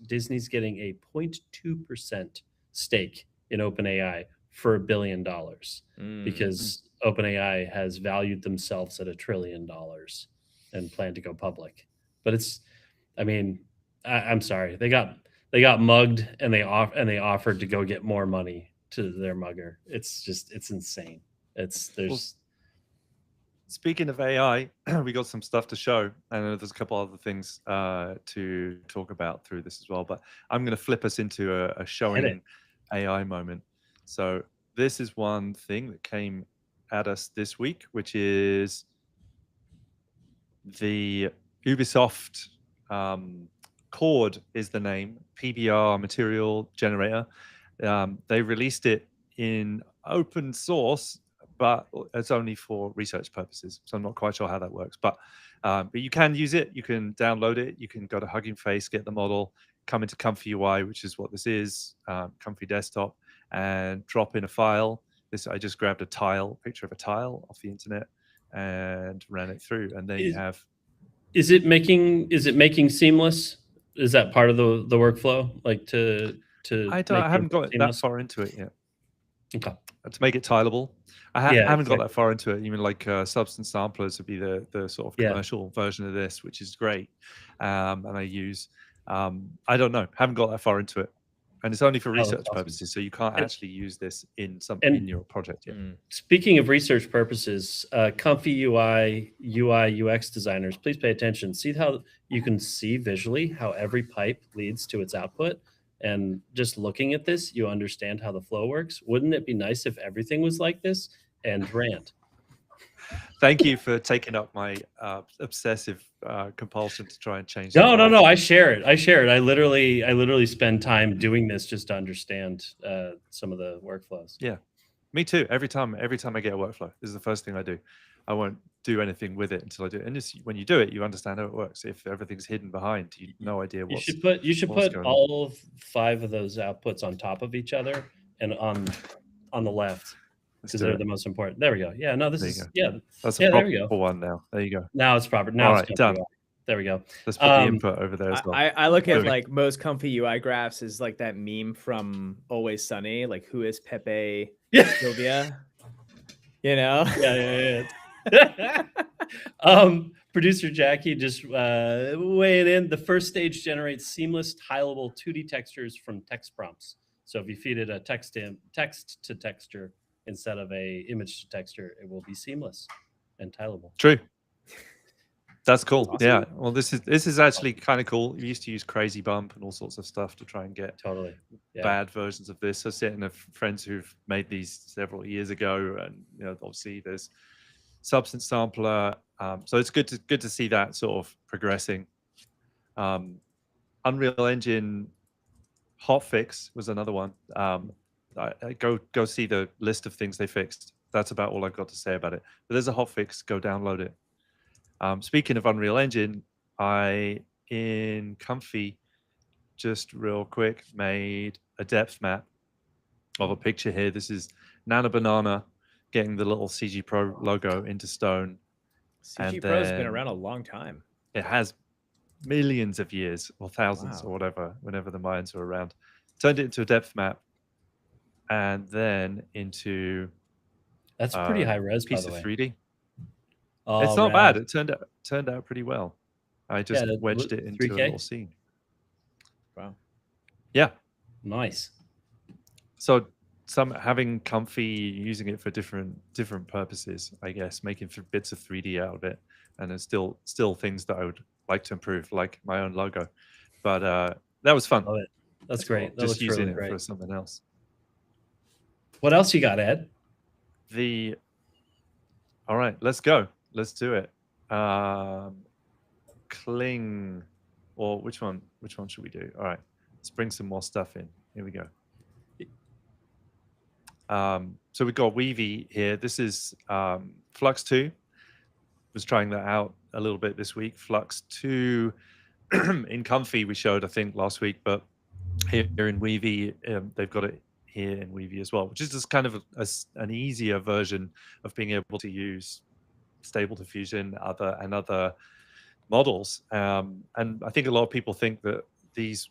Disney's getting a 0.2% stake in OpenAI for $1 billion because OpenAI has valued themselves at $1 trillion and plan to go public. But I mean, I'm sorry, they got mugged and they offered to go get more money to their mugger. It's insane. Speaking of AI, we got some stuff to show. I know there's a couple other things to talk about through this as well, but I'm going to flip us into a showing AI moment. So this is one thing that came at us this week, which is the Ubisoft Cord is the name, PBR material generator. They released it in open source, but it's only for research purposes. So I'm not quite sure how that works, but you can use it. You can download it. You can go to Hugging Face, get the model, come into Comfy UI, which is what this is, Comfy Desktop, and drop in a file. I just grabbed a picture of a tile off the internet and ran it through, and there you have. Is it making seamless? Is that part of the workflow? Like to I haven't got that far into it yet. Okay. To make it tileable, I haven't got that far into it. Even like substance samplers would be the sort of commercial version of this, which is great, and I use. I don't know, haven't got that far into it, and it's only for research purposes, so you can't actually use this in your project yet. Speaking of research purposes, Comfy UI UX designers, please pay attention. See how you can see visually how every pipe leads to its output. And just looking at this, you understand how the flow works. Wouldn't it be nice if everything was like this? And rant. Thank you for taking up my obsessive compulsion to try and change. No. I share it. I literally spend time doing this just to understand some of the workflows. Yeah, me too. Every time I get a workflow, this is the first thing I do. I won't do anything with it until I do it. And when you do it, you understand how it works. If everything's hidden behind, you no idea what. You should put all 5 of those outputs on top of each other and on the left, because they're the most important. There we go. Yeah, no, this is that's a proper one now. There you go. Now it's proper. Now it's done. There we go. Let's put the input over there as well. I look at like most Comfy UI graphs is like that meme from Always Sunny, like who is Pepe Sylvia? Yeah. Producer Jackie just weighing in. The first stage generates seamless, tileable 2D textures from text prompts. So if you feed it a text to texture instead of a image to texture, it will be seamless and tileable. True. That's cool. Awesome. Yeah. Well, this is actually kind of cool. We used to use Crazy Bump and all sorts of stuff to try and get bad versions of this. I sit in friends who've made these several years ago, and obviously there's Substance Sampler. So it's good to see that sort of progressing. I'm Unreal Engine hotfix was another one. I go see the list of things they fixed. That's about all I've got to say about it. But there's a hotfix. Go download it. Speaking of Unreal Engine, I in Comfy just real quick made a depth map of a picture here. This is Nana Banana getting the little CG Pro logo into stone. CG And Pro's been then around a long time. It has millions of years or thousands Wow. or whatever, whenever the Mayans were around. Turned it into a depth map and then into That's pretty high a res, by piece the of way. 3D. Oh, It's not rad. bad. It turned out pretty well. I just Yeah, wedged it into a 3K? little scene. Wow. Yeah. Nice. So some having Comfy, using it for different purposes, I guess, making bits of 3D out of it, and there's still things that I would like to improve, like my own logo. But that was fun. Love it. That's cool. great. That Just looks using really it great. for something else. What else you got, Ed? All right, let's go. Let's do it. Cling, or which one should we do? All right, let's bring some more stuff in. Here we go. So we've got Weavy here. This is Flux 2. Was trying that out a little bit this week. Flux 2 in Comfy we showed, I think, last week, but here in Weavy, they've got it here in Weavy as well, which is just kind of an easier version of being able to use Stable Diffusion and other models. And I think a lot of people think that these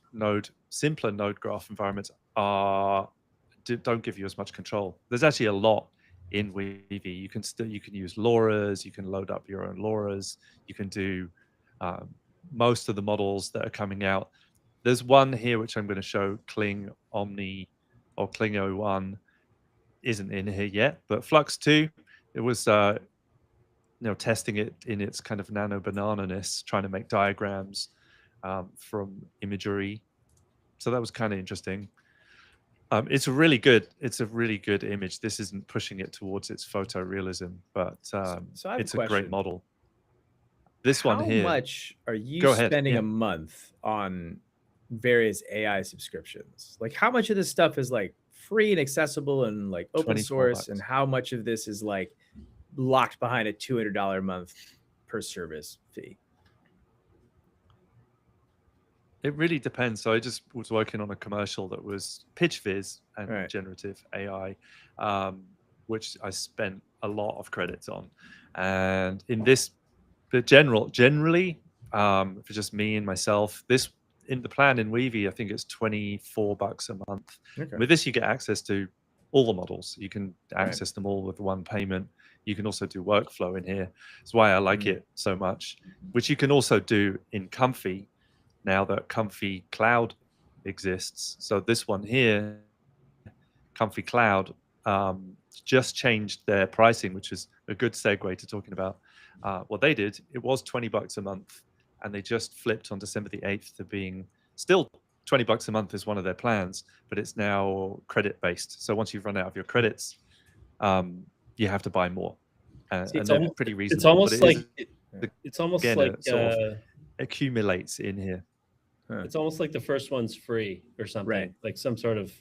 simpler node graph environments don't give you as much control. There's actually a lot in Weavy. You can use LoRa's, you can load up your own LoRa's, you can do most of the models that are coming out. There's one here which I'm going to show, Cling Omni or Cling 01, isn't in here yet, but Flux 2, it was testing it in its kind of nano banana-ness, trying to make diagrams from imagery. So that was kind of interesting. It's a really good image. This isn't pushing it towards its photorealism, but it's a great model. This one here. How much are you Go ahead, spending yeah. a month on various AI subscriptions? Like, how much of this stuff is like free and accessible and like open source, and how much of this is like locked behind a $200 a month per service fee? It really depends. So I just was working on a commercial that was pitch viz and Right. generative AI, which I spent a lot of credits on. And in this, generally, for just me and myself, this in the plan in Weavy, I think it's $24 a month. Okay. With this, you get access to all the models. You can access them all with one payment. You can also do workflow in here. That's why I like it so much, which you can also do in Comfy now that Comfy Cloud exists. So this one here, Comfy Cloud, just changed their pricing, which is a good segue to talking about what they did. It was $20 a month, and they just flipped on December the 8th to being still $20 a month is one of their plans, but it's now credit based. So once you've run out of your credits, you have to buy more. And they're pretty reasonable. It's almost like sort of accumulates in here. It's almost like the first one's free or something, right? Like some sort of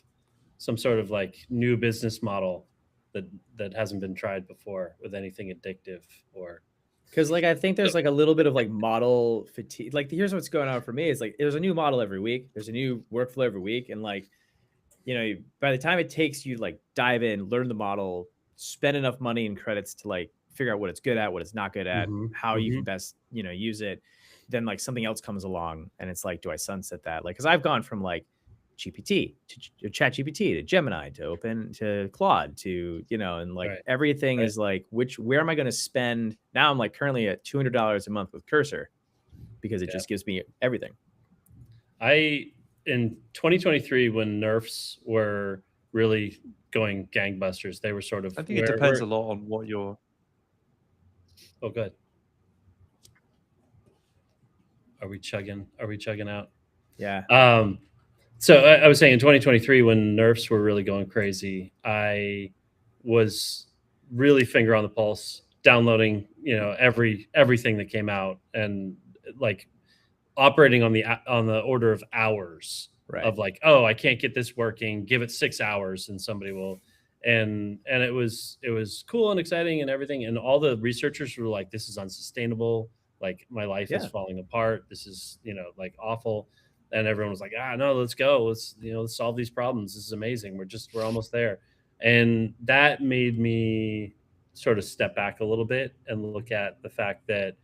like new business model that hasn't been tried before with anything addictive, or because like I think there's like a little bit of like model fatigue. Like here's what's going on for me is like there's a new model every week, there's a new workflow every week, and like by the time it takes you like dive in, learn the model, spend enough money and credits to like figure out what it's good at, what it's not good at, how you can best use it, then like something else comes along and it's like, do I sunset that? Like, because I've gone from like GPT to Chat GPT to Gemini to Claude to and like everything is like where am I going to spend now? I'm like currently at $200 a month with Cursor because it just gives me everything. In 2023, when nerfs were really going gangbusters, they were sort of. I think it depends a lot on what you're. Oh, good. Are we chugging out? Yeah. So I was saying in 2023, when nerfs were really going crazy, I was really finger on the pulse, downloading, everything that came out, and like operating on the order of hours Right. of like, oh, I can't get this working, give it 6 hours and somebody will. And it was cool and exciting and everything, and all the researchers were like, this is unsustainable, like my life is Yeah. falling apart, this is, like awful. And everyone was like, no, let's go, let's solve these problems, this is amazing, we're almost there. And that made me sort of step back a little bit and look at the fact that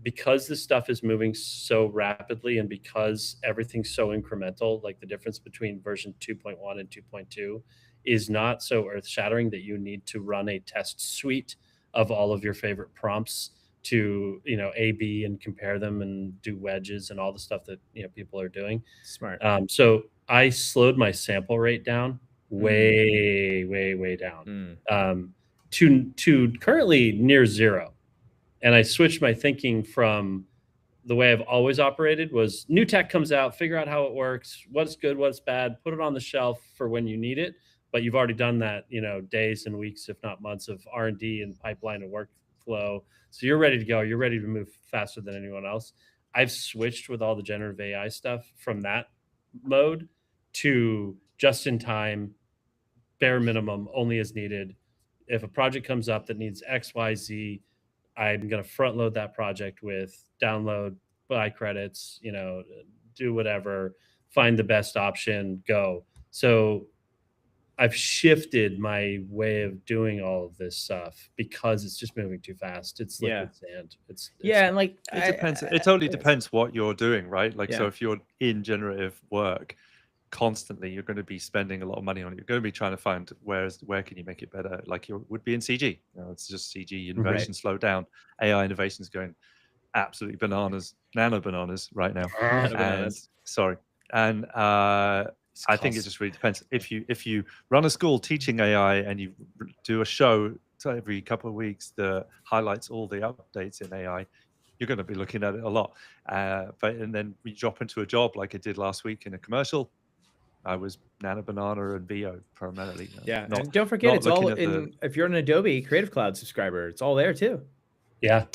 because this stuff is moving so rapidly and because everything's so incremental, like the difference between version 2.1 and 2.2 is not so earth shattering that you need to run a test suite of all of your favorite prompts to, A B and compare them and do wedges and all the stuff that, people are doing. Smart. So I slowed my sample rate down way down, to currently near zero. And I switched my thinking from the way I've always operated was new tech comes out, figure out how it works, what's good, what's bad, put it on the shelf for when you need it. But you've already done that, days and weeks, if not months of R&D and pipeline and workflow. So you're ready to go. You're ready to move faster than anyone else. I've switched with all the generative AI stuff from that mode to just in time, bare minimum, only as needed. If a project comes up that needs X, Y, Z, I'm going to front load that project with download, buy credits, do whatever, find the best option, go. So I've shifted my way of doing all of this stuff because it's just moving too fast. It's liquid sand. It's And like it depends. It totally depends what you're doing, right? Like, so Yeah. if you're in generative work constantly, you're going to be spending a lot of money on it. You're going to be trying to find where can you make it better, like you would be in CG. It's just CG innovation slowed down. AI innovation is going absolutely bananas, nano bananas right now. Nano bananas. And I think it just really depends. If you run a school teaching AI and you do a show every couple of weeks that highlights all the updates in AI, you're going to be looking at it a lot. And then we drop into a job like I did last week in a commercial. I was Nano Banana and VO primarily. Yeah, and don't forget, it's all at in. If you're an Adobe Creative Cloud subscriber, it's all there too. Yeah.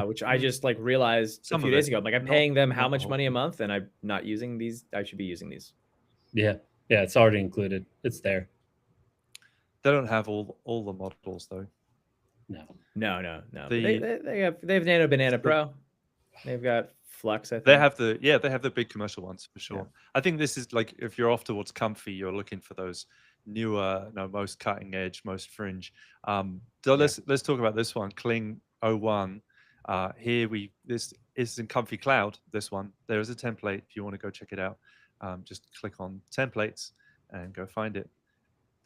Which I just like realized a few days ago. I'm like, I'm paying them how much money a month, and I'm not using these. I should be using these. Yeah, it's already included. It's there. They don't have all the models though. No. They have Nano Banana Pro. They've got Flux. I think they have the big commercial ones for sure. I think this is like, if you're off towards comfy, you're looking for those newer, most cutting edge, most fringe. So let's talk about this one, Kling 01. This is in Comfy Cloud. This one, there is a template if you want to go check it out. Just click on templates and go find it.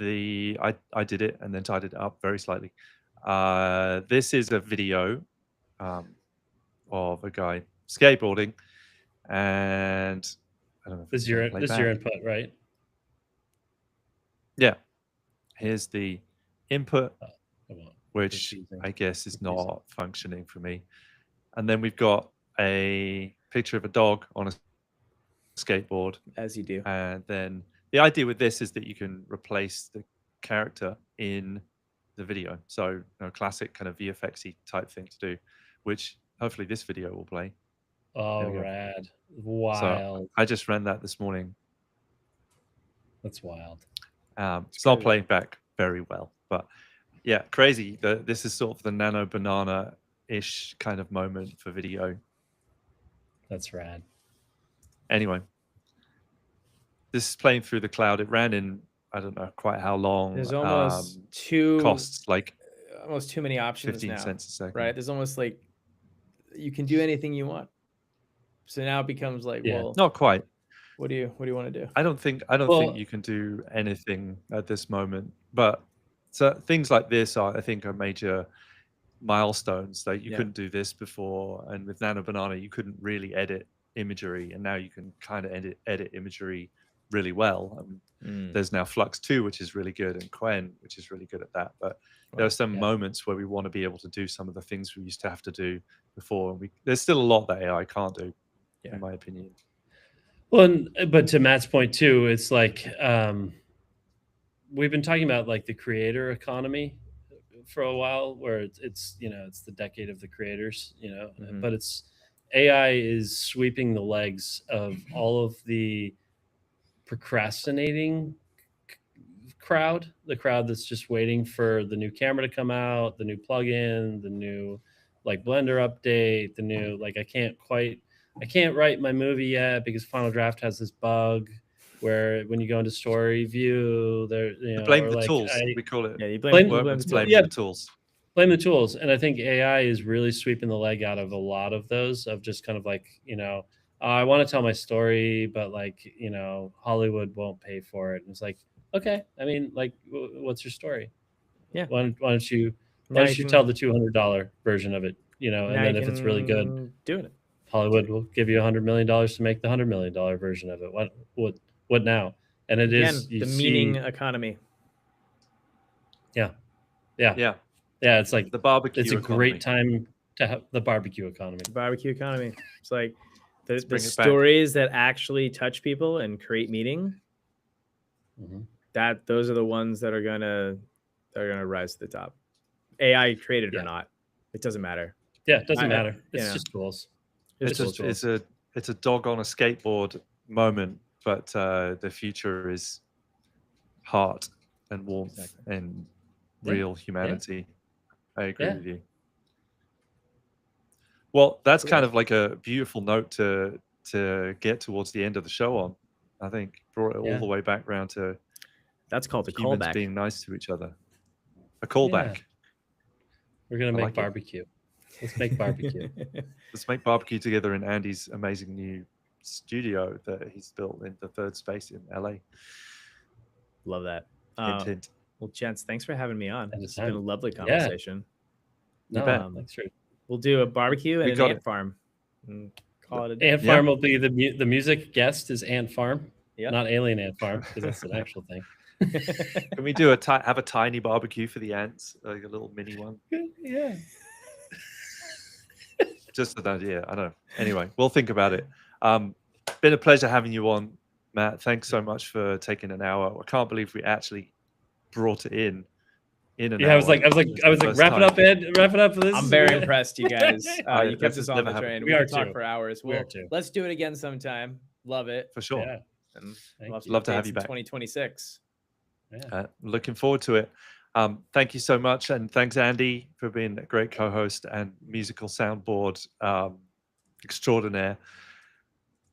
I did it and then tidied it up very slightly. This is a video of a guy skateboarding, and I don't know if this is your input, right? Yeah. Here's the input, which I guess is not functioning for me. And then we've got a picture of a dog on a skateboard, as you do. And then the idea with this is that you can replace the character in the video. So classic kind of VFX-y type thing to do, which hopefully this video will play. Oh, rad. Wild. So I just ran that this morning. That's wild. It's not playing back very well, but yeah, crazy. This is sort of the Nano Banana-ish kind of moment for video. That's rad. Anyway, this is playing through the cloud. It ran in, I don't know quite how long. There's almost costs like almost too many options 15 now, cents a second. Right? There's almost like you can do anything you want. So now it becomes like, well, not quite. What do you want to do? I don't think you can do anything at this moment. But so things like this are major milestones. That you couldn't do this before, and with Nano Banana you couldn't really edit imagery, and now you can kind of edit imagery really well. There's now Flux 2, which is really good, and Quen, which is really good at that. But there are some moments where we want to be able to do some of the things we used to have to do before. There's still a lot that AI can't do, in my opinion. Well, but to Matt's point too, it's like we've been talking about like the creator economy for a while, where it's it's the decade of the creators, but AI is sweeping the legs of all of the procrastinating crowd, the crowd that's just waiting for the new camera to come out, the new plugin, the new like Blender update, the new like I can't write my movie yet because Final Draft has this bug where when you go into story view, there Blame or the like tools. I We call it. Yeah, you blame- blame Workman's the blame yeah. the tools. blame the tools. And I think AI is really sweeping the leg out of a lot of those of just kind of like, I want to tell my story, but like, Hollywood won't pay for it. And it's like, okay, I mean, like, what's your story? Yeah. Why don't you Now you tell can- the $200 version of it, now and then you if it's really good, can do it. Hollywood will give you $100 million to make the $100 million version of it. What now? And it Again, is, you the see, meaning economy. yeah. Yeah, It's like, the barbecue it's a economy. great time to have the barbecue economy. The barbecue economy. It's like the bring it back. stories that actually touch people and create meaning. Mhm. Those are the ones that are gonna rise to the top. AI created Yeah. or not, it doesn't matter. Yeah, it doesn't I- matter. It's yeah. just tools. It's just tools. a dog on a skateboard moment, but the future is heart and warmth Exactly. and Yeah, real humanity. I agree Yeah. with you. Well, that's Cool. kind of like a beautiful note to get towards the end of the show on. I think brought it all Yeah. the way back round to That's called a humans callback. being nice to each other. A callback. We're gonna I make like it. barbecue. Let's make barbecue. Let's make barbecue together in Andy's amazing new studio that he's built in the third space in LA. Love that. Hint, hint. Well, gents, thanks for having me on. It's been Anytime. a lovely Yeah. conversation. No, bet. thanks for We'll do a barbecue We and an got ant it. farm. And call it a day. Ant Yeah. Farm will be the music guest is Ant Farm, Yep. not Alien Ant Farm because that's an actual thing. Can we do have a tiny barbecue for the ants, like a little mini one? Yeah. Just an idea. I know. Anyway, we'll think about it. Been a pleasure having you on, Matt. Thanks so much for taking an hour. I can't believe we actually brought it in an Yeah, hour. I was like, First wrap time. it up, Ed. Wrap it up for this. I'm very impressed, you guys. I- You this kept has us on never the happened. train. We We are could talk too. for hours. We are Well, too. let's do it again sometime. Love it. For sure. Yeah. And Thank we'll you. Love to have updates you in back. 2026. Yeah. Looking forward to it. Thank you so much. And thanks, Andy, for being a great co-host and musical soundboard extraordinaire.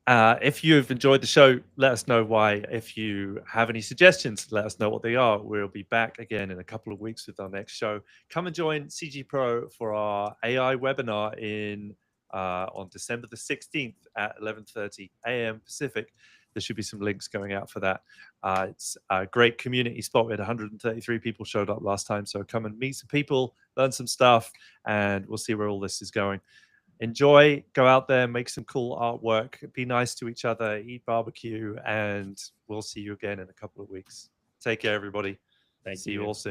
If you've enjoyed the show, let us know why. If you have any suggestions, let us know what they are. We'll be back again in a couple of weeks with our next show. Come and join CG Pro for our AI webinar on December the 16th at 11:30 a.m. Pacific. There should be some links going out for that. It's a great community spot. We had 133 people showed up last time. So come and meet some people, learn some stuff, and we'll see where all this is going. Enjoy, go out there, make some cool artwork, be nice to each other, eat barbecue, and we'll see you again in a couple of weeks. Take care, everybody. Thank See you. you all soon.